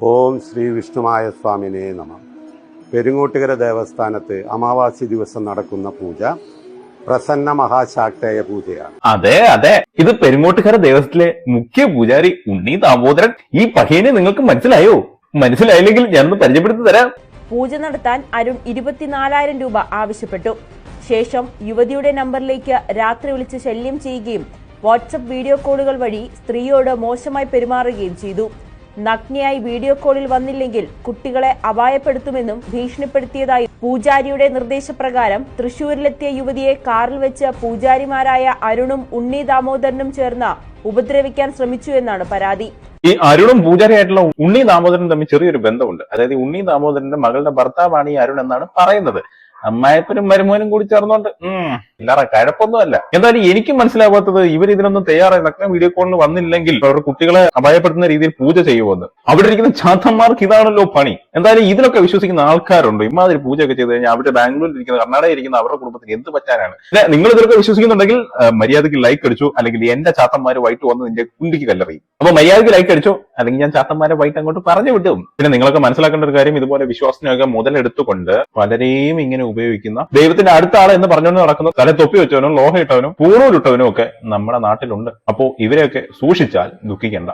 ഓം ശ്രീ വിഷ്ണുമായ സ്വാമിനേ നമ. പെരുങ്ങോട്ടുകര ദേവസ്ഥാനത്ത് അമാവാസി ദിവസം നടക്കുന്ന പൂജ പ്രസന്ന മഹാശാക്തേയ പൂജയാണ്. അതെ അതെ, ഇത് പെരുങ്ങോട്ടുകര ദേവസ്ഥത്തിലെ മുഖ്യ പൂജാരി ഉണ്ണി ദാമോദരൻ. ഈ പഹയനെ നിങ്ങൾക്ക് മനസ്സിലായോ? മനസ്സിലായില്ലെങ്കിൽ ഞാനൊന്ന് പരിചയപ്പെടുത്തി തരാം. പൂജ നടത്താൻ അരുൺ 24,000 രൂപ ആവശ്യപ്പെട്ടു. ശേഷം യുവതിയുടെ നമ്പറിലേക്ക് രാത്രി വിളിച്ച് ശല്യം ചെയ്യുകയും വാട്സപ്പ് വീഡിയോ കോളുകൾ വഴി സ്ത്രീയോട് മോശമായി പെരുമാറുകയും ചെയ്തു. നഗ്നയായി വീഡിയോ കോളിൽ വന്നില്ലെങ്കിൽ കുട്ടികളെ അപായപ്പെടുത്തുമെന്നും ഭീഷണിപ്പെടുത്തിയതായി പൂജാരിയുടെ നിർദ്ദേശപ്രകാരം തൃശൂരിലെത്തിയ യുവതിയെ കാറിൽ വെച്ച് പൂജാരിമാരായ അരുണും ഉണ്ണി ദാമോദരനും ചേർന്ന് ഉപദ്രവിക്കാൻ ശ്രമിച്ചു എന്നാണ് പരാതി. ഈ അരുണും പൂജാരിയായിട്ടുള്ള ഉണ്ണി ദാമോദരനും തമ്മിൽ ചെറിയൊരു ബന്ധമുണ്ട്. അതായത് ഉണ്ണി ദാമോദരന്റെ മകളുടെ ഭർത്താവാണ് ഈ അരുൺ എന്നാണ് പറയുന്നത്. അമ്മായപ്പനും മരുമോനും കൂടി ചേർന്നോണ്ട് ഇല്ലാറ കഴപ്പൊന്നുമല്ല. എന്തായാലും എനിക്കും മനസ്സിലാവാത്തത് ഇവർ ഇതിനൊന്നും തയ്യാറായി നഗ്ന വീഡിയോ കോളിന് വന്നില്ലെങ്കിൽ അവർ കുട്ടികളെ അപായപ്പെടുത്തുന്ന രീതിയിൽ പൂജ ചെയ്യുമെന്ന്. അവിടെ ഇരിക്കുന്ന ചാത്തന്മാർക്ക് ഇതാണല്ലോ പണി. എന്തായാലും ഇതിലൊക്കെ വിശ്വസിക്കുന്ന ആൾക്കാരുണ്ട്. ഇമാതിരി പൂജയൊക്കെ ചെയ്ത് കഴിഞ്ഞാൽ അവിടെ ബാംഗ്ലൂരിൽ ഇരിക്കുന്ന കർണാടകയിൽ ഇരിക്കുന്ന അവരുടെ കുടുംബത്തിന് എന്ത് പറ്റാനാണ്? നിങ്ങൾ ഇതിലൊക്കെ വിശ്വസിക്കുന്നുണ്ടെങ്കിൽ മര്യാദയ്ക്ക് ലൈക്ക് അടിച്ചു, അല്ലെങ്കിൽ എന്റെ ചാത്തന്മാര് വൈറ്റ് വന്ന് നിന്റെ കുണ്ടിക്ക് കല്ലെറിയും. അപ്പൊ മര്യാദയ്ക്ക് ലൈക്ക് അടിച്ചോ, അല്ലെങ്കിൽ ഞാൻ ചാത്തന്മാരെ വൈറ്റ് അങ്ങോട്ട് പറഞ്ഞു വിട്ടും. പിന്നെ നിങ്ങളൊക്കെ മനസ്സിലാക്കേണ്ട ഒരു കാര്യം, ഇതുപോലെ വിശ്വാസത്തിനൊക്കെ മുതലെടുത്തുകൊണ്ട് പലരെയും ഇങ്ങനെ ഉപയോഗിക്കുന്ന ദൈവത്തിന്റെ അടുത്ത ആളെ എന്ന് പറഞ്ഞുകൊണ്ട് നടക്കുന്ന തല തൊപ്പി വെച്ചവനും ലോഹ ഇട്ടവനും പൂണൂലിട്ടവനും ഒക്കെ നമ്മുടെ നാട്ടിലുണ്ട്. അപ്പോ ഇവരെയൊക്കെ സൂക്ഷിച്ചാൽ ദുഃഖിക്കേണ്ട.